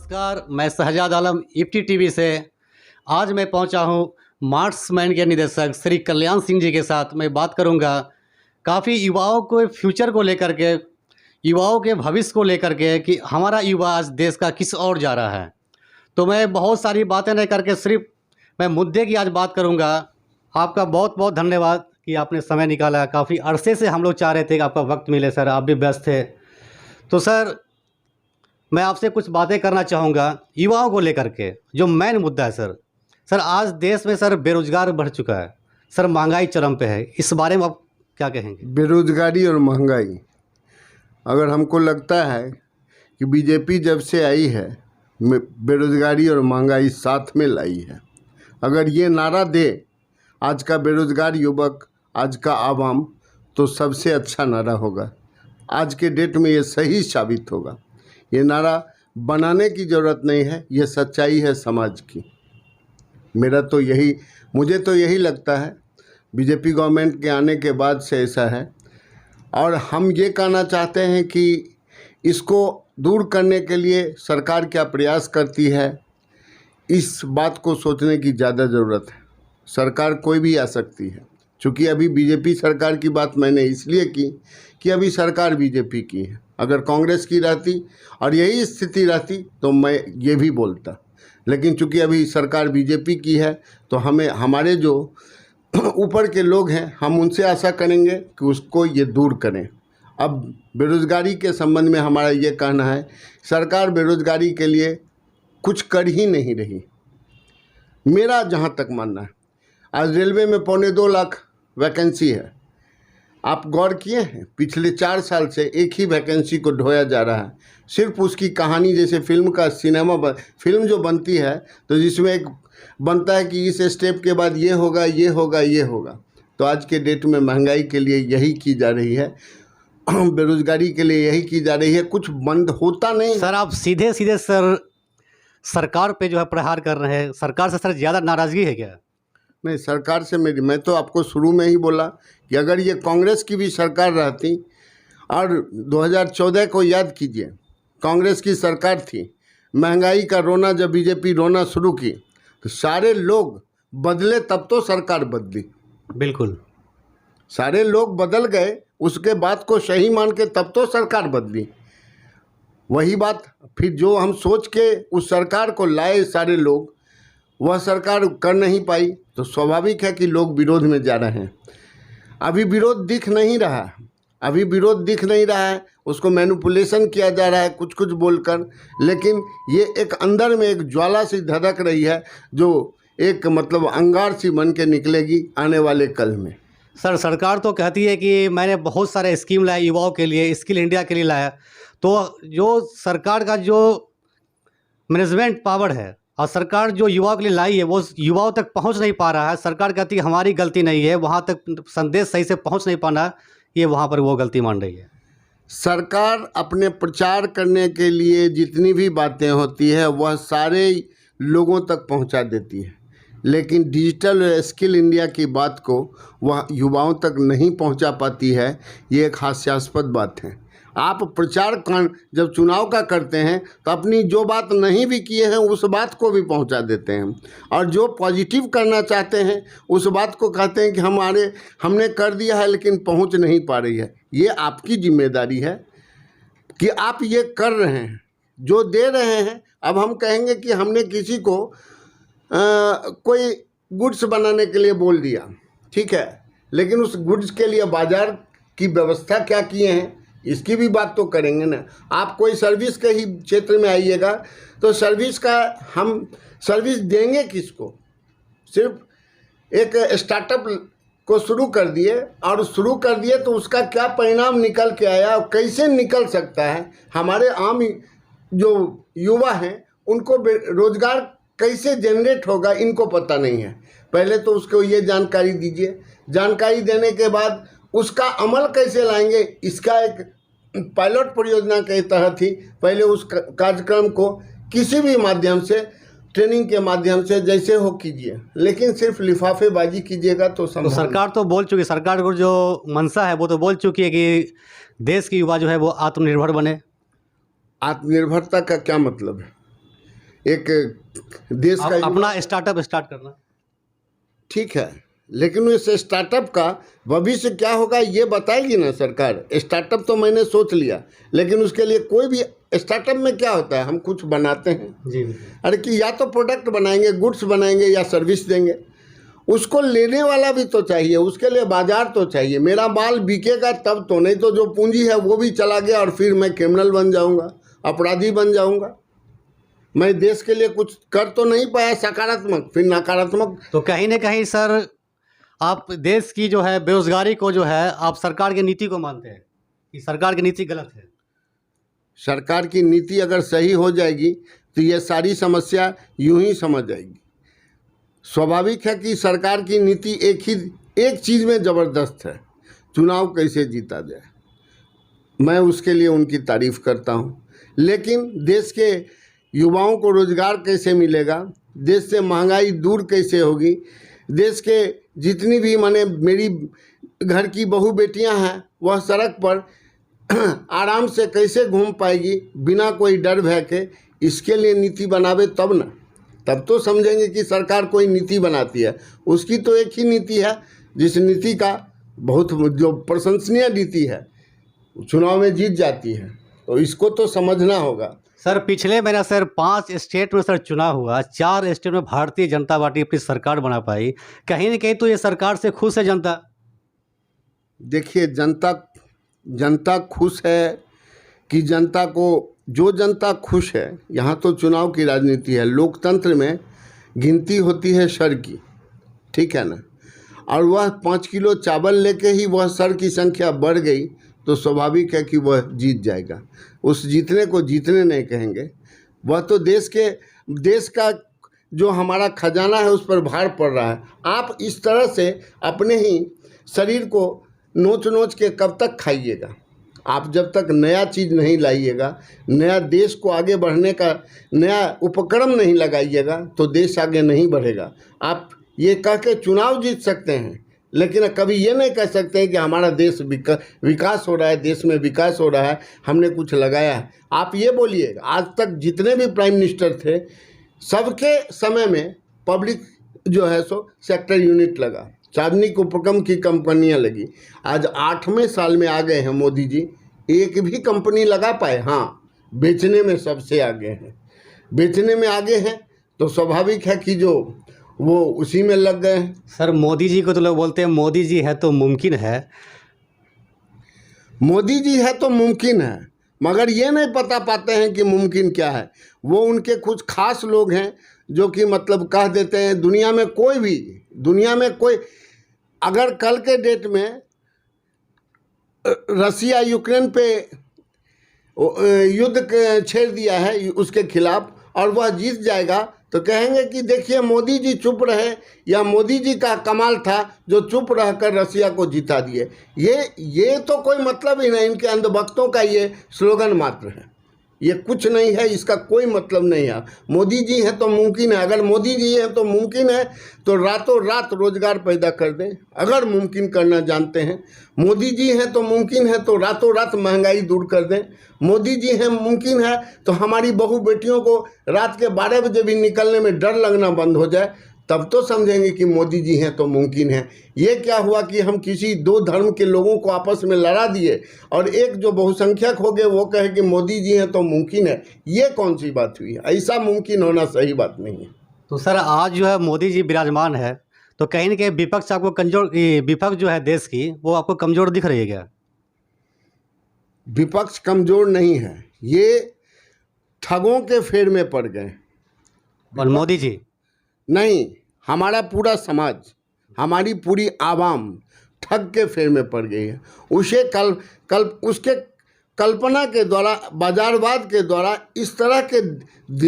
नमस्कार, मैं शहजाद आलम इफ्टी टीवी से। आज मैं पहुंचा हूं मार्क्समैन के निदेशक श्री कल्याण सिंह जी के साथ। मैं बात करूंगा काफ़ी युवाओं को फ्यूचर को लेकर के, युवाओं के भविष्य को लेकर के कि हमारा युवा आज देश का किस ओर जा रहा है। तो मैं बहुत सारी बातें नहीं करके सिर्फ मैं मुद्दे की आज बात करूंगा। आपका बहुत बहुत धन्यवाद कि आपने समय निकाला। काफ़ी अरसे से हम लोग चाह रहे थे कि आपका वक्त मिले सर, आप भी व्यस्त थे। तो सर मैं आपसे कुछ बातें करना चाहूँगा युवाओं को लेकर के, जो मेन मुद्दा है सर आज देश में सर बेरोजगार बढ़ चुका है सर, महंगाई चरम पे है। इस बारे में आप क्या कहेंगे? बेरोजगारी और महंगाई, अगर हमको लगता है कि बीजेपी जब से आई है बेरोजगारी और महंगाई साथ में लाई है, अगर ये नारा दे आज का बेरोजगार युवक, आज का आवाम, तो सबसे अच्छा नारा होगा। आज के डेट में ये सही साबित होगा। ये नारा बनाने की ज़रूरत नहीं है, ये सच्चाई है समाज की। मुझे तो यही लगता है बीजेपी गवर्नमेंट के आने के बाद से ऐसा है। और हम ये कहना चाहते हैं कि इसको दूर करने के लिए सरकार क्या प्रयास करती है, इस बात को सोचने की ज़्यादा ज़रूरत है। सरकार कोई भी आ सकती है, चूँकि अभी बीजेपी सरकार की बात मैंने इसलिए की कि अभी सरकार बीजेपी की है। अगर कांग्रेस की रहती और यही स्थिति रहती तो मैं ये भी बोलता, लेकिन चूँकि अभी सरकार बीजेपी की है तो हमारे जो ऊपर के लोग हैं, हम उनसे आशा करेंगे कि उसको ये दूर करें। अब बेरोज़गारी के संबंध में हमारा ये कहना है, सरकार बेरोज़गारी के लिए कुछ कर ही नहीं रही। मेरा जहाँ तक मानना है, आज रेलवे में 2.25 लाख वैकेंसी है। आप गौर किए हैं, पिछले 4 साल से एक ही वैकेंसी को ढोया जा रहा है। सिर्फ उसकी कहानी, जैसे फिल्म जो बनती है तो जिसमें एक बनता है कि इस स्टेप के बाद ये होगा, ये होगा, ये होगा। तो आज के डेट में महंगाई के लिए यही की जा रही है, बेरोजगारी के लिए यही की जा रही है। कुछ बंद होता नहीं सर। आप सीधे सीधे सर सरकार पे जो है प्रहार कर रहे हैं। सरकार से सर ज़्यादा नाराज़गी है क्या? नहीं, सरकार से मैं तो आपको शुरू में ही बोला कि अगर ये कांग्रेस की भी सरकार रहती, और 2014 को याद कीजिए, कांग्रेस की सरकार थी, महंगाई का रोना जब बीजेपी रोना शुरू की तो सारे लोग बदले, तब तो सरकार बदली। बिल्कुल, सारे लोग बदल गए, उसके बाद को सही मान के तब तो सरकार बदली। वही बात फिर जो हम सोच के उस सरकार को लाए सारे लोग, वह सरकार कर नहीं पाई, तो स्वाभाविक है कि लोग विरोध में जा रहे हैं। अभी विरोध दिख नहीं रहा है, उसको मैनिपुलेशन किया जा रहा है कुछ कुछ बोलकर, लेकिन ये एक अंदर में एक ज्वाला सी धधक रही है, जो एक मतलब अंगार सी बन के निकलेगी आने वाले कल में। सर सरकार तो कहती है कि मैंने बहुत सारे स्कीम लाए युवाओं के लिए, स्किल इंडिया के लिए लाया। तो जो सरकार का जो मैनेजमेंट पावर है और सरकार जो युवाओं के लिए लाई है वो युवाओं तक पहुंच नहीं पा रहा है। सरकार कहती है हमारी गलती नहीं है, वहां तक संदेश सही से पहुंच नहीं पाना, ये वहां पर वो गलती मान रही है। सरकार अपने प्रचार करने के लिए जितनी भी बातें होती है वह सारे लोगों तक पहुंचा देती है, लेकिन डिजिटल और स्किल इंडिया की बात को वह युवाओं तक नहीं पहुंचा पाती है। ये एक हास्यास्पद बात है। आप प्रचार जब चुनाव का करते हैं तो अपनी जो बात नहीं भी किए हैं उस बात को भी पहुंचा देते हैं, और जो पॉजिटिव करना चाहते हैं उस बात को कहते हैं कि हमने कर दिया है लेकिन पहुंच नहीं पा रही है। ये आपकी जिम्मेदारी है कि आप ये कर रहे हैं, जो दे रहे हैं। अब हम कहेंगे कि हमने किसी को कोई गुड्स बनाने के लिए बोल दिया, ठीक है, लेकिन उस गुड्स के लिए बाजार की व्यवस्था क्या किए हैं, इसकी भी बात तो करेंगे ना। आप कोई सर्विस के ही क्षेत्र में आइएगा तो सर्विस का हम सर्विस देंगे किसको? सिर्फ एक स्टार्टअप को शुरू कर दिए तो उसका क्या परिणाम निकल के आया और कैसे निकल सकता है, हमारे आम जो युवा हैं उनको रोजगार कैसे जनरेट होगा, इनको पता नहीं है। पहले तो उसको ये जानकारी दीजिए, जानकारी देने के बाद उसका अमल कैसे लाएंगे, इसका एक पायलट परियोजना के तहत ही पहले उस कार्यक्रम को किसी भी माध्यम से, ट्रेनिंग के माध्यम से जैसे हो कीजिए, लेकिन सिर्फ लिफाफेबाजी कीजिएगा तो सरकार तो बोल चुकी, सरकार को जो मंशा है वो तो बोल चुकी है कि देश की युवा जो है वो आत्मनिर्भर बने। आत्मनिर्भरता का क्या मतलब है? एक देश का अपना स्टार्टअप स्टार्ट करना। ठीक है, लेकिन उस स्टार्टअप का भविष्य क्या होगा ये बताएगी ना सरकार। स्टार्टअप तो मैंने सोच लिया, लेकिन उसके लिए कोई भी स्टार्टअप में क्या होता है, हम कुछ बनाते हैं जी। अरे कि या तो प्रोडक्ट बनाएंगे, गुड्स बनाएंगे या सर्विस देंगे, उसको लेने वाला भी तो चाहिए, उसके लिए बाजार तो चाहिए। मेरा माल बिकेगा तब तो, नहीं तो जो पूंजी है वो भी चला गया और फिर मैं क्रिमिनल बन जाऊंगा, अपराधी बन जाऊंगा। मैं देश के लिए कुछ कर तो नहीं पाया सकारात्मक, फिर नकारात्मक। तो कहीं ना कहीं सर आप देश की जो है बेरोजगारी को जो है आप सरकार की नीति को मानते हैं कि सरकार की नीति गलत है? सरकार की नीति अगर सही हो जाएगी तो ये सारी समस्या यूं ही समझ जाएगी। स्वाभाविक है कि सरकार की नीति एक चीज़ में ज़बरदस्त है, चुनाव कैसे जीता जाए। मैं उसके लिए उनकी तारीफ़ करता हूँ, लेकिन देश के युवाओं को रोज़गार कैसे मिलेगा, देश से महंगाई दूर कैसे होगी, देश के जितनी भी माने मेरी घर की बहू बेटियां हैं वह सड़क पर आराम से कैसे घूम पाएगी बिना कोई डर भय के, इसके लिए नीति बनावे तब ना, तब तो समझेंगे कि सरकार कोई नीति बनाती है। उसकी तो एक ही नीति है, जिस नीति का बहुत जो प्रशंसनीय नीति है चुनाव में जीत जाती है, तो इसको तो समझना होगा। सर पिछले महीना सर 5 स्टेट में सर चुनाव हुआ, 4 स्टेट में भारतीय जनता पार्टी अपनी सरकार बना पाई। कहीं ना कहीं तो ये सरकार से खुश है जनता? देखिए, जनता खुश है कि जनता को, जो जनता खुश है, यहाँ तो चुनाव की राजनीति है। लोकतंत्र में गिनती होती है सर की, ठीक है ना, और वह 5 किलो चावल लेके ही वह सर की संख्या बढ़ गई तो स्वाभाविक है कि वह जीत जाएगा। उस जीतने को जीतने नहीं कहेंगे, वह तो देश का जो हमारा खजाना है उस पर भार पड़ रहा है। आप इस तरह से अपने ही शरीर को नोच के कब तक खाइएगा? आप जब तक नया चीज़ नहीं लाइएगा, नया देश को आगे बढ़ने का नया उपक्रम नहीं लगाइएगा तो देश आगे नहीं बढ़ेगा। आप ये कह के चुनाव जीत सकते हैं, लेकिन कभी ये नहीं कह सकते हैं कि हमारा देश विकास हो रहा है, देश में विकास हो रहा है, हमने कुछ लगाया है। आप ये बोलिएगा, आज तक जितने भी प्राइम मिनिस्टर थे सबके समय में पब्लिक जो है सो सेक्टर यूनिट लगा, सार्वजनिक उपक्रम की कंपनियां लगी। आज 8वें साल में आ गए हैं मोदी जी, एक भी कंपनी लगा पाए? हाँ, बेचने में सबसे आगे हैं, बेचने में आगे हैं, तो स्वाभाविक है कि जो वो उसी में लग गए हैं। सर मोदी जी को तो लोग बोलते हैं मोदी जी है तो मुमकिन है। मोदी जी है तो मुमकिन है, मगर ये नहीं पता पाते हैं कि मुमकिन क्या है। वो उनके कुछ खास लोग हैं जो कि मतलब कह देते हैं दुनिया में कोई अगर कल के डेट में रसिया यूक्रेन पे युद्ध छेड़ दिया है उसके खिलाफ और वह जीत जाएगा तो कहेंगे कि देखिए मोदी जी चुप रहे, या मोदी जी का कमाल था जो चुप रहकर रसिया को जिता दिए। ये तो कोई मतलब ही नहीं, इनके अंधभक्तों का ये स्लोगन मात्र है, ये कुछ नहीं है, इसका कोई मतलब नहीं है। मोदी जी हैं तो मुमकिन है, अगर मोदी जी हैं तो मुमकिन है तो रातों रात रोजगार पैदा कर दें। अगर मुमकिन करना जानते हैं, मोदी जी हैं तो मुमकिन है तो रातों रात महंगाई दूर कर दें। मोदी जी हैं मुमकिन है तो हमारी बहू बेटियों को रात के 12 बजे भी निकलने में डर लगना बंद हो जाए, तब तो समझेंगे कि मोदी जी हैं तो मुमकिन है। ये क्या हुआ कि हम किसी 2 धर्म के लोगों को आपस में लड़ा दिए और एक जो बहुसंख्यक हो गए वो कहे कि मोदी जी हैं तो मुमकिन है। ये कौन सी बात हुई? ऐसा मुमकिन होना सही बात नहीं है। तो सर आज जो है मोदी जी विराजमान है तो कहीं ना कहीं विपक्ष आपको विपक्ष जो है देश की वो आपको कमज़ोर दिख रही है क्या? विपक्ष कमज़ोर नहीं है, ये ठगों के फेर में पड़ गए। और मोदी जी नहीं, हमारा पूरा समाज, हमारी पूरी आवाम ठग के फेर में पड़ गई है। उसे उसके कल्पना के द्वारा, बाजारवाद के द्वारा इस तरह के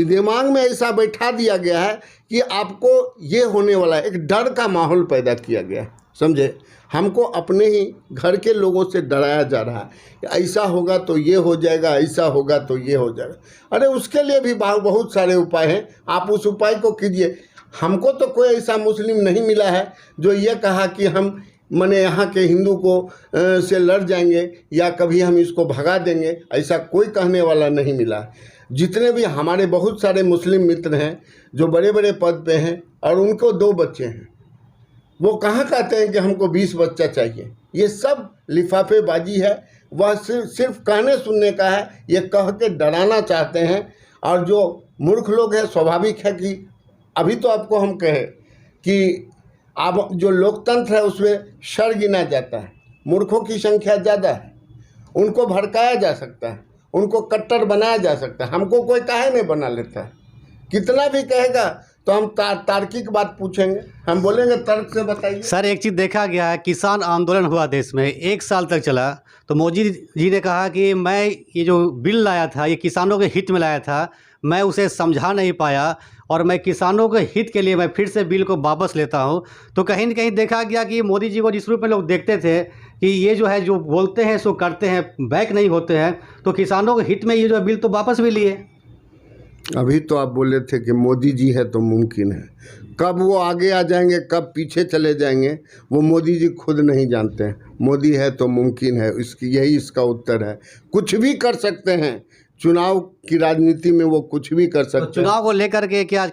दिमाग में ऐसा बैठा दिया गया है कि आपको ये होने वाला है, एक डर का माहौल पैदा किया गया है। समझे? हमको अपने ही घर के लोगों से डराया जा रहा है, ऐसा होगा तो ये हो जाएगा, ऐसा होगा तो ये हो जाएगा। अरे उसके लिए भी बहुत सारे उपाय हैं, आप उस उपाय को कीजिए। हमको तो कोई ऐसा मुस्लिम नहीं मिला है जो ये कहा कि हम माने यहाँ के हिंदू को से लड़ जाएंगे या कभी हम इसको भगा देंगे, ऐसा कोई कहने वाला नहीं मिला। जितने भी हमारे बहुत सारे मुस्लिम मित्र हैं जो बड़े बड़े पद पे हैं और उनको 2 बच्चे हैं, वो कहाँ कहते हैं कि हमको 20 बच्चा चाहिए। ये सब लिफाफेबाजी है, वह सिर्फ कहने सुनने का है, ये कह के डराना चाहते हैं। और जो मूर्ख लोग हैं, स्वाभाविक है कि अभी तो आपको हम कहें कि अब जो लोकतंत्र है उसमें शर गिना जाता है, मूर्खों की संख्या ज़्यादा है, उनको भड़काया जा सकता है, उनको कट्टर बनाया जा सकता है। हमको कोई काहे नहीं बना लेता है, कितना भी कहेगा तो हम तार्किक बात पूछेंगे, हम बोलेंगे तर्क से बताइए। सर एक चीज़ देखा गया है, किसान आंदोलन हुआ देश में 1 साल तक चला, तो मोदी जी ने कहा कि मैं ये जो बिल लाया था ये किसानों के हित में लाया था, मैं उसे समझा नहीं पाया और मैं किसानों के हित के लिए मैं फिर से बिल को वापस लेता हूं। तो कहीं न कहीं देखा गया कि मोदी जी को जिस रूप में लोग देखते थे कि ये जो है जो बोलते हैं सो करते हैं, बैक नहीं होते हैं, तो किसानों के हित में ये जो बिल तो वापस भी लिए। अभी तो आप बोले थे कि मोदी जी है तो मुमकिन है, कब वो आगे आ जाएंगे कब पीछे चले जाएंगे वो मोदी जी खुद नहीं जानते हैं। मोदी है तो मुमकिन है, इसकी यही इसका उत्तर है। कुछ भी कर सकते हैं, चुनाव की राजनीति में वो कुछ भी कर सकते तो हैं। चुनाव को लेकर के क्या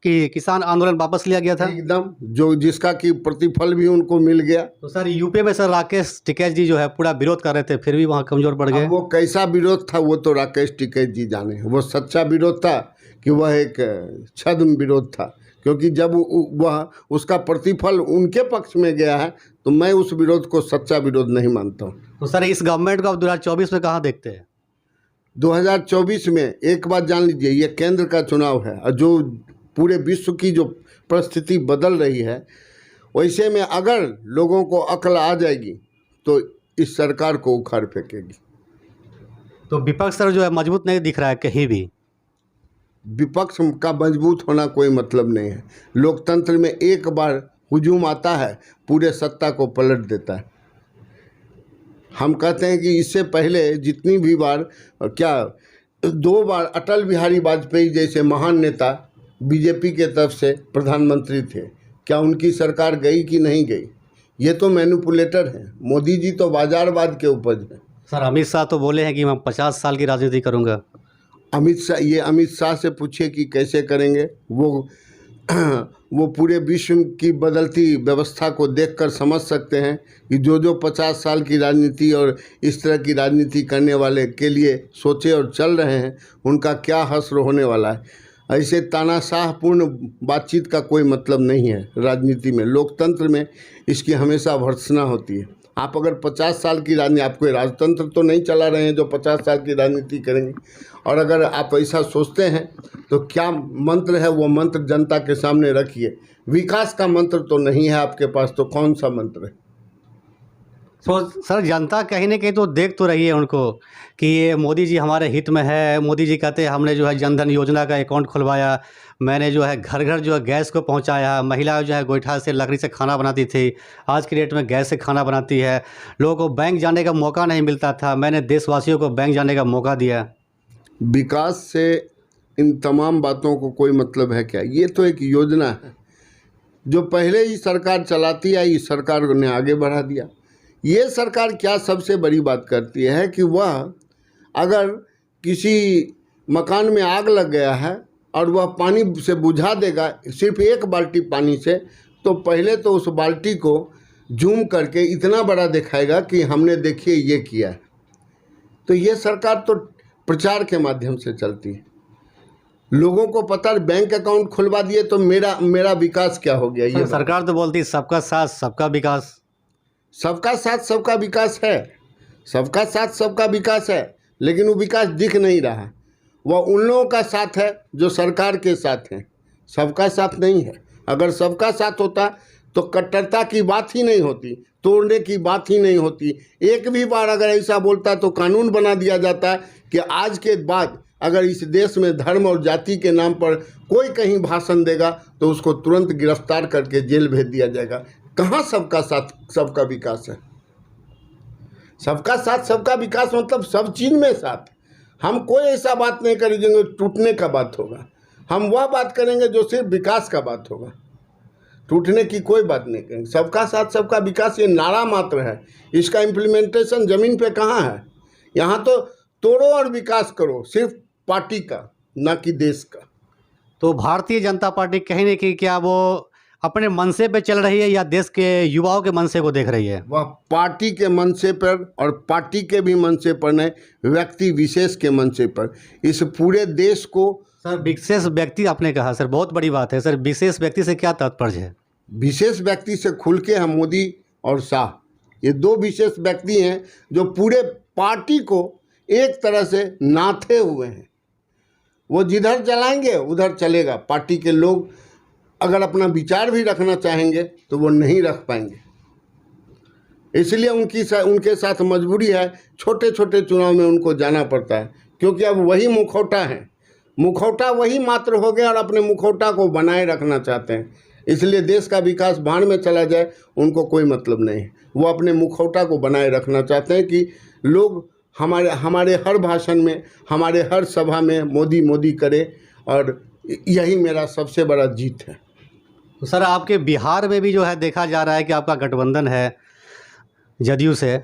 किसान आंदोलन वापस लिया गया था? एकदम, जो जिसका कि प्रतिफल भी उनको मिल गया। तो सर यूपी में सर राकेश टिकैत जी जो है पूरा विरोध कर रहे थे, फिर भी वहाँ कमज़ोर पड़ गए। वो कैसा विरोध था वो तो राकेश टिकैत जी जाने। वो सच्चा विरोध था कि वह एक छद्म विरोध था, क्योंकि जब वह उसका प्रतिफल उनके पक्ष में गया है तो मैं उस विरोध को सच्चा विरोध नहीं मानता हूँ। तो सर इस गवर्नमेंट को आप 2024 में कहाँ देखते हैं? 2024 में एक बात जान लीजिए, ये केंद्र का चुनाव है और जो पूरे विश्व की जो परिस्थिति बदल रही है, वैसे में अगर लोगों को अक्ल आ जाएगी तो इस सरकार को उखाड़ फेंकेगी। तो विपक्ष सर जो है मजबूत नहीं दिख रहा है कहीं भी। विपक्ष का मजबूत होना कोई मतलब नहीं है। लोकतंत्र में एक बार हुजूम आता है, पूरे सत्ता को पलट देता है। हम कहते हैं कि इससे पहले जितनी भी बार, क्या 2 बार अटल बिहारी वाजपेयी जैसे महान नेता बीजेपी के तरफ से प्रधानमंत्री थे, क्या उनकी सरकार गई कि नहीं गई? ये तो मैनिपुलेटर हैं। मोदी जी तो बाजारवाद के उपज हैं। सर अमित शाह तो बोले हैं कि मैं 50 साल की राजनीति करूंगा। अमित शाह से पूछिए कि कैसे करेंगे। वो पूरे विश्व की बदलती व्यवस्था को देखकर समझ सकते हैं कि जो 50 साल की राजनीति और इस तरह की राजनीति करने वाले के लिए सोचे और चल रहे हैं, उनका क्या हश्र होने वाला है। ऐसे तानाशाहपूर्ण बातचीत का कोई मतलब नहीं है राजनीति में। लोकतंत्र में इसकी हमेशा भर्त्सना होती है। आप अगर 50 साल की राजनीति, आप कोई राजतंत्र तो नहीं चला रहे हैं जो 50 साल की राजनीति करेंगे। और अगर आप ऐसा सोचते हैं तो क्या मंत्र है वो मंत्र जनता के सामने रखिए। विकास का मंत्र तो नहीं है आपके पास, तो कौन सा मंत्र है? तो सर जनता कहीं ना कहीं तो देख तो रही है उनको कि ये मोदी जी हमारे हित में है। मोदी जी कहते हैं हमने जो है जनधन योजना का अकाउंट खुलवाया, मैंने जो है घर घर जो है गैस को पहुंचाया, महिला जो है गोईठा से लकड़ी से खाना बनाती थी, आज की डेट में गैस से खाना बनाती है। लोगों को बैंक जाने का मौका नहीं मिलता था, मैंने देशवासियों को बैंक जाने का मौका दिया। विकास से इन तमाम बातों को कोई मतलब है क्या? ये तो एक योजना है जो पहले ही सरकार चलाती आई, इस सरकार ने आगे बढ़ा दिया। ये सरकार क्या सबसे बड़ी बात करती है कि वह अगर किसी मकान में आग लग गया है और वह पानी से बुझा देगा सिर्फ 1 बाल्टी पानी से, तो पहले तो उस बाल्टी को जूम करके इतना बड़ा दिखाएगा कि हमने देखिए ये किया है। तो ये सरकार तो प्रचार के माध्यम से चलती है। लोगों को पता, बैंक अकाउंट खुलवा दिए तो मेरा विकास क्या हो गया? ये सरकार तो बोलती है सबका साथ सबका विकास। सबका साथ सबका विकास है, सबका साथ सबका विकास है, लेकिन वो विकास दिख नहीं रहा। वह उन लोगों का साथ है जो सरकार के साथ हैं, सबका साथ नहीं है। अगर सबका साथ होता तो कट्टरता की बात ही नहीं होती, तोड़ने की बात ही नहीं होती। एक भी बार अगर ऐसा बोलता तो कानून बना दिया जाता कि आज के बाद अगर इस देश में धर्म और जाति के नाम पर कोई कहीं भाषण देगा तो उसको तुरंत गिरफ्तार करके जेल भेज दिया जाएगा। कहाँ सबका साथ सबका विकास है? सबका साथ सबका विकास मतलब सब चीज़ में साथ। हम कोई ऐसा बात नहीं करेंगे जो टूटने का बात होगा, हम वह बात करेंगे जो सिर्फ विकास का बात होगा। टूटने की कोई बात नहीं करेंगे। सबका साथ सबका विकास ये नारा मात्र है, इसका इम्प्लीमेंटेशन ज़मीन पे कहाँ है? यहाँ तो तोड़ो और विकास करो, सिर्फ पार्टी का, ना कि देश का। तो भारतीय जनता पार्टी कहीं न कहीं क्या वो अपने मनसे पे चल रही है या देश के युवाओं के मनसे को देख रही है? वह पार्टी के मनसे पर और पार्टी के भी मनसे पर नहीं, व्यक्ति विशेष के मनसे पर इस पूरे देश को। सर विशेष व्यक्ति आपने कहा, सर बहुत बड़ी बात है। सर विशेष व्यक्ति से क्या तात्पर्य है? विशेष व्यक्ति से खुल के हम मोदी और शाह, ये दो विशेष व्यक्ति हैं जो पूरे पार्टी को एक तरह से नाथे हुए हैं। वो जिधर चलाएंगे उधर चलेगा। पार्टी के लोग अगर अपना विचार भी रखना चाहेंगे तो वो नहीं रख पाएंगे। इसलिए उनके साथ मजबूरी है, छोटे छोटे चुनाव में उनको जाना पड़ता है, क्योंकि अब वही मुखौटा है। मुखौटा वही मात्र हो गया और अपने मुखौटा को बनाए रखना चाहते हैं। इसलिए देश का विकास भाड़ में चला जाए उनको कोई मतलब नहीं है। वो अपने मुखौटा को बनाए रखना चाहते हैं कि लोग हमारे हर भाषण में, हमारे हर सभा में मोदी मोदी करे, और यही मेरा सबसे बड़ा जीत है। तो सर आपके बिहार में भी जो है देखा जा रहा है कि आपका गठबंधन है जदयू से,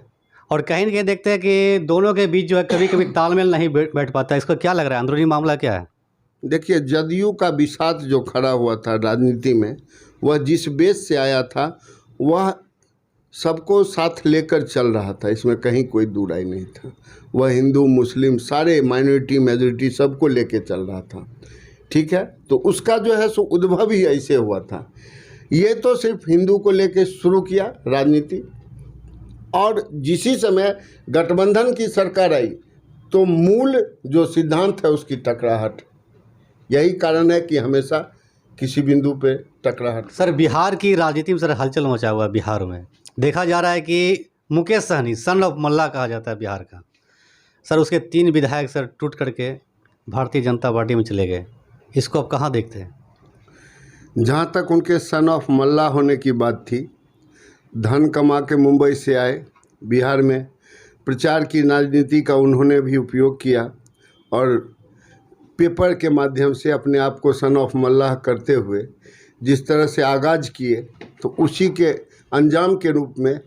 और कहीं न कहीं देखते हैं कि दोनों के बीच जो है कभी कभी तालमेल नहीं बैठ पाता है। इसको क्या लग रहा है, अंदरूनी मामला क्या है? देखिए, जदयू का बिसात जो खड़ा हुआ था राजनीति में, वह जिस बेस से आया था वह सबको साथ लेकर चल रहा था, इसमें कहीं कोई दुराई नहीं था। वह हिंदू मुस्लिम सारे माइनॉरिटी मेजॉरिटी सबको लेके चल रहा था, ठीक है। तो उसका जो है सो उद्भव ही ऐसे हुआ था। ये तो सिर्फ हिंदू को लेके शुरू किया राजनीति, और जिसी समय गठबंधन की सरकार आई तो मूल जो सिद्धांत है उसकी टकराहट। यही कारण है कि हमेशा किसी बिंदु पे टकराहट। सर बिहार की राजनीति में सर हलचल मचा हुआ है। बिहार में देखा जा रहा है कि मुकेश सहनी सन ऑफ मल्ला कहा जाता है बिहार का। सर उसके 3 विधायक सर टूट करके भारतीय जनता पार्टी में चले गए। इसको आप कहाँ देखते हैं? जहाँ तक उनके सन ऑफ मल्ला होने की बात थी, धन कमा के मुंबई से आए, बिहार में प्रचार की राजनीति का उन्होंने भी उपयोग किया और पेपर के माध्यम से अपने आप को सन ऑफ मल्लाह करते हुए जिस तरह से आगाज किए, तो उसी के अंजाम के रूप में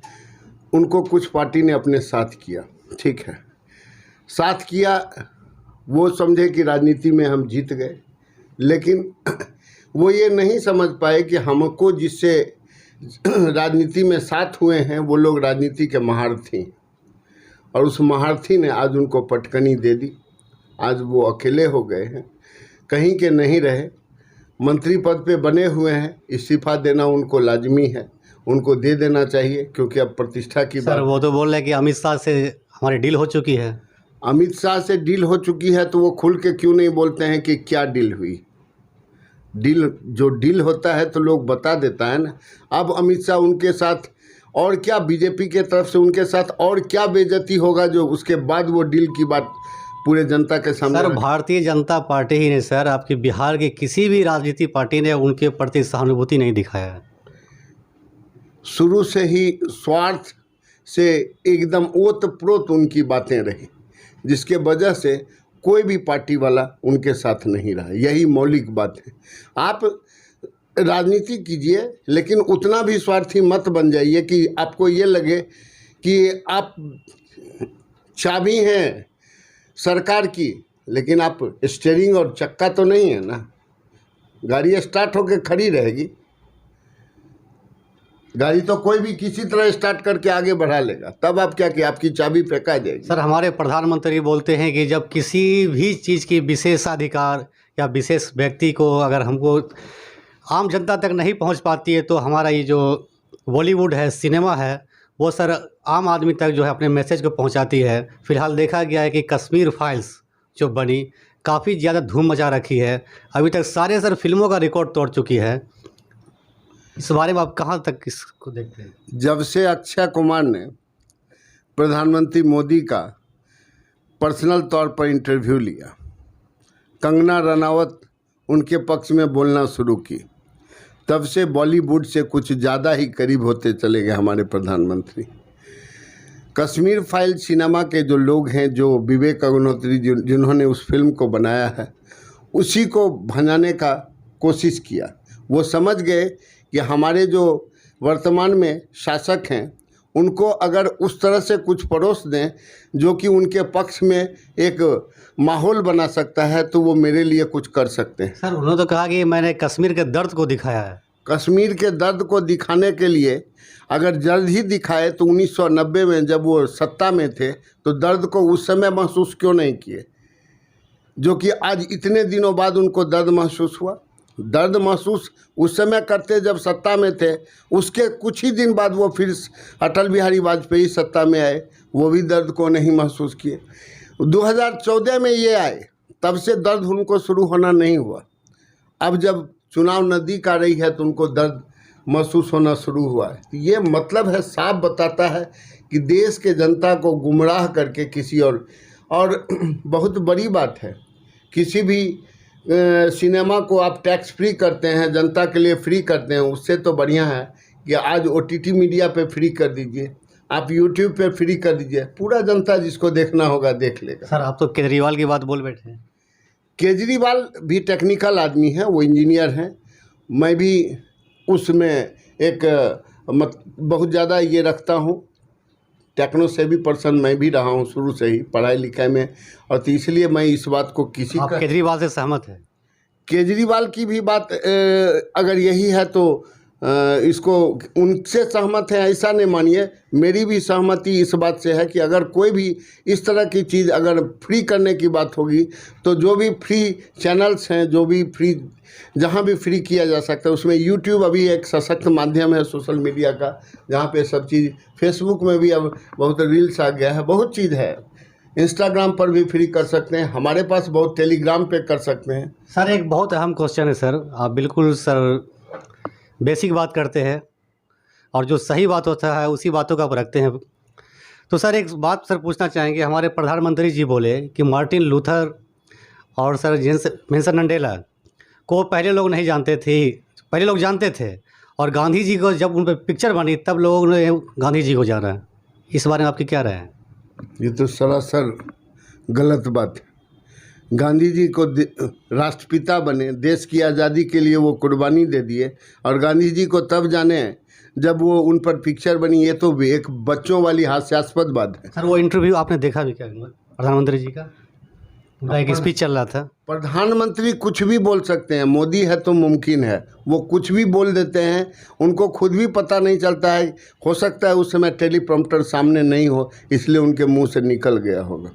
उनको कुछ पार्टी ने अपने साथ किया। ठीक है, साथ किया, वो समझे कि राजनीति में हम जीत गए, लेकिन वो ये नहीं समझ पाए कि हमको जिससे राजनीति में साथ हुए हैं वो लोग राजनीति के महारथी, और उस महारथी ने आज उनको पटकनी दे दी। आज वो अकेले हो गए हैं, कहीं के नहीं रहे। मंत्री पद पे बने हुए हैं, इस्तीफा देना उनको लाजमी है, उनको दे देना चाहिए, क्योंकि अब प्रतिष्ठा की बात। वो तो बोल रहे हैं कि अमित शाह से हमारी डील हो चुकी है। अमित शाह से डील हो चुकी है तो वो खुल के क्यों नहीं बोलते हैं कि क्या डील हुई? जो डील होता है तो लोग बता देता है ना। अब अमित शाह उनके साथ और क्या, बीजेपी के तरफ से उनके साथ और क्या बेइज्जती होगा जो उसके बाद वो डील की बात पूरे जनता के सामने। सर भारतीय जनता पार्टी ही नहीं सर, आपकी बिहार की किसी भी राजनीतिक पार्टी ने उनके प्रति सहानुभूति नहीं दिखाया है। शुरू से ही स्वार्थ से एकदम ओतप्रोत उनकी बातें रही, जिसके वजह से कोई भी पार्टी वाला उनके साथ नहीं रहा। यही मौलिक बात है। आप राजनीति कीजिए, लेकिन उतना भी स्वार्थी मत बन जाइए कि आपको ये लगे कि आप चाबी हैं सरकार की, लेकिन आप स्टीयरिंग और चक्का तो नहीं है ना। गाड़ी स्टार्ट होकर खड़ी रहेगी, गाड़ी तो कोई भी किसी तरह स्टार्ट करके आगे बढ़ा लेगा, तब आप क्या कि आपकी चाबी फेंका जाएगी। सर हमारे प्रधानमंत्री बोलते हैं कि जब किसी भी चीज़ की विशेषाधिकार या विशेष व्यक्ति को अगर हमको आम जनता तक नहीं पहुंच पाती है, तो हमारा ये जो बॉलीवुड है, सिनेमा है, वो सर आम आदमी तक जो है अपने मैसेज को पहुंचाती है। फिलहाल देखा गया है कि कश्मीर फाइल्स जो बनी काफ़ी ज़्यादा धूम मचा रखी है, अभी तक सारे सर फिल्मों का रिकॉर्ड तोड़ चुकी है। इस बारे में आप कहाँ तक इसको देखते हैं? जब से अक्षय कुमार ने प्रधानमंत्री मोदी का पर्सनल तौर पर इंटरव्यू लिया, कंगना रनावत उनके पक्ष में बोलना शुरू की, तब से बॉलीवुड से कुछ ज़्यादा ही करीब होते चले गए हमारे प्रधानमंत्री। कश्मीर फाइल सिनेमा के जो लोग हैं, जो विवेक अग्निहोत्री जिन्होंने उस फिल्म को बनाया है, उसी को भंजाने का कोशिश किया। वो समझ गए कि हमारे जो वर्तमान में शासक हैं उनको अगर उस तरह से कुछ परोस दें जो कि उनके पक्ष में एक माहौल बना सकता है, तो वो मेरे लिए कुछ कर सकते हैं। सर उन्होंने तो कहा कि मैंने कश्मीर के दर्द को दिखाया है। कश्मीर के दर्द को दिखाने के लिए अगर जल्द ही दिखाए तो 1990 में जब वो सत्ता में थे तो दर्द को उस समय महसूस क्यों नहीं किए, जो कि आज इतने दिनों बाद उनको दर्द महसूस हुआ। दर्द महसूस उस समय करते जब सत्ता में थे, उसके कुछ ही दिन बाद वो फिर अटल बिहारी वाजपेयी सत्ता में आए, वो भी दर्द को नहीं महसूस किए। 2014 में ये आए, तब से दर्द उनको शुरू होना नहीं हुआ। अब जब चुनाव नज़दीक आ रही है तो उनको दर्द महसूस होना शुरू हुआ है। ये मतलब है, साफ बताता है कि देश के जनता को गुमराह करके किसी और बहुत बड़ी बात है, किसी भी सिनेमा को आप टैक्स फ्री करते हैं, जनता के लिए फ्री करते हैं, उससे तो बढ़िया है कि आज OTT मीडिया पे फ्री कर दीजिए, आप YouTube पे फ्री कर दीजिए, पूरा जनता जिसको देखना होगा देख लेगा। सर आप तो केजरीवाल की बात बोल बैठे हैं। केजरीवाल भी टेक्निकल आदमी है, वो इंजीनियर हैं, मैं भी उसमें एक बहुत ज़्यादा ये रखता हूँ, टेक्नो सेवी पर्सन मैं भी रहा हूँ शुरू से ही पढ़ाई लिखाई में, और तो इसलिए मैं इस बात को किसी आप का केजरीवाल से सहमत है? केजरीवाल की भी बात अगर यही है तो इसको उनसे सहमत है ऐसा नहीं मानिए। मेरी भी सहमति इस बात से है कि अगर कोई भी इस तरह की चीज़ अगर फ्री करने की बात होगी तो जो भी फ्री चैनल्स हैं, जो भी फ्री जहाँ भी फ्री किया जा सकता है, उसमें YouTube अभी एक सशक्त माध्यम है सोशल मीडिया का, जहाँ पे सब चीज़, फेसबुक में भी अब बहुत रील्स आ गया है, बहुत चीज़ है, इंस्टाग्राम पर भी फ्री कर सकते हैं, हमारे पास बहुत टेलीग्राम पे कर सकते हैं। सर एक बहुत अहम क्वेश्चन है सर, आप बिल्कुल सर बेसिक बात करते हैं और जो सही बात होता है उसी बातों का आप रखते हैं। तो सर एक बात सर पूछना चाहेंगे, हमारे प्रधानमंत्री जी बोले कि मार्टिन लूथर और सर नेल्सन मंडेला को पहले लोग नहीं जानते थे, पहले लोग जानते थे, और गांधी जी को जब उन पर पिक्चर बनी तब लोगों ने गांधी जी को जाना। इस बारे में आपकी क्या राय है? ये तो सरासर गलत बात है। गांधी जी को राष्ट्रपिता बने, देश की आज़ादी के लिए वो कुर्बानी दे दिए, और गांधी जी को तब जाने जब वो उन पर पिक्चर बनी, ये तो भी एक बच्चों वाली हास्यास्पद बात है। सर वो इंटरव्यू आपने देखा भी क्या प्रधानमंत्री जी का? उनका एक स्पीच चल रहा था। प्रधानमंत्री कुछ भी बोल सकते हैं, मोदी है तो मुमकिन है, वो कुछ भी बोल देते हैं, उनको खुद भी पता नहीं चलता है, हो सकता है उस समय टेलीप्रॉम्प्टर सामने नहीं हो, इसलिए उनके मुंह से निकल गया होगा।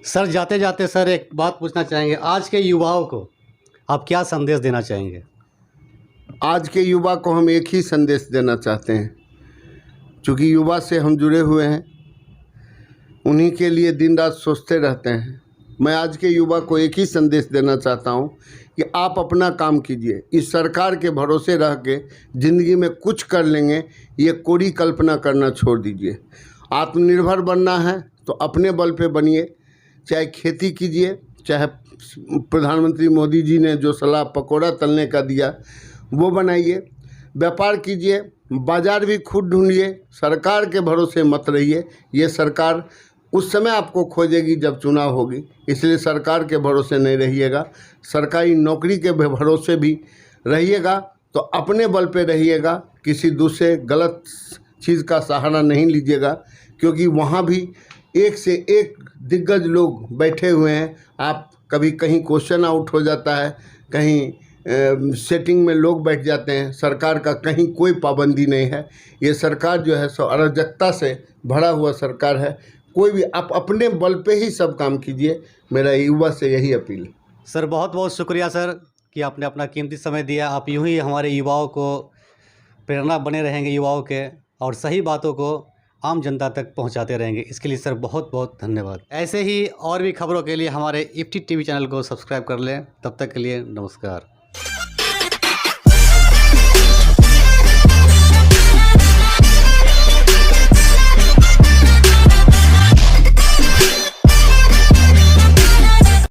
सर जाते जाते सर एक बात पूछना चाहेंगे, आज के युवाओं को आप क्या संदेश देना चाहेंगे? आज के युवा को हम एक ही संदेश देना चाहते हैं, क्योंकि युवा से हम जुड़े हुए हैं, उन्हीं के लिए दिन रात सोचते रहते हैं। मैं आज के युवा को एक ही संदेश देना चाहता हूं कि आप अपना काम कीजिए, इस सरकार के भरोसे रह के ज़िंदगी में कुछ कर लेंगे, ये कोरी कल्पना करना छोड़ दीजिए। आत्मनिर्भर बनना है तो अपने बल पे बनिए, चाहे खेती कीजिए, चाहे प्रधानमंत्री मोदी जी ने जो सलाह पकौड़ा तलने का दिया वो बनाइए, व्यापार कीजिए, बाज़ार भी खुद ढूंढिए, सरकार के भरोसे मत रहिए। ये सरकार उस समय आपको खोजेगी जब चुनाव होगी, इसलिए सरकार के भरोसे नहीं रहिएगा। सरकारी नौकरी के भरोसे भी रहिएगा तो अपने बल पे रहिएगा, किसी दूसरे गलत चीज़ का सहारा नहीं लीजिएगा, क्योंकि वहाँ भी एक से एक दिग्गज लोग बैठे हुए हैं। आप कभी कहीं क्वेश्चन आउट हो जाता है, कहीं सेटिंग में लोग बैठ जाते हैं, सरकार का कहीं कोई पाबंदी नहीं है। ये सरकार जो है सो अराजकता से भरा हुआ सरकार है। कोई भी आप अपने बल पे ही सब काम कीजिए, मेरा युवा से यही अपील है। सर बहुत बहुत शुक्रिया सर कि आपने अपना कीमती समय दिया। आप यूँ ही हमारे युवाओं को प्रेरणा बने रहेंगे युवाओं के, और सही बातों को आम जनता तक पहुंचाते रहेंगे। इसके लिए सर बहुत बहुत धन्यवाद। ऐसे ही और भी खबरों के लिए हमारे इफ्टी टीवी चैनल को सब्सक्राइब कर लें। तब तक के लिए नमस्कार।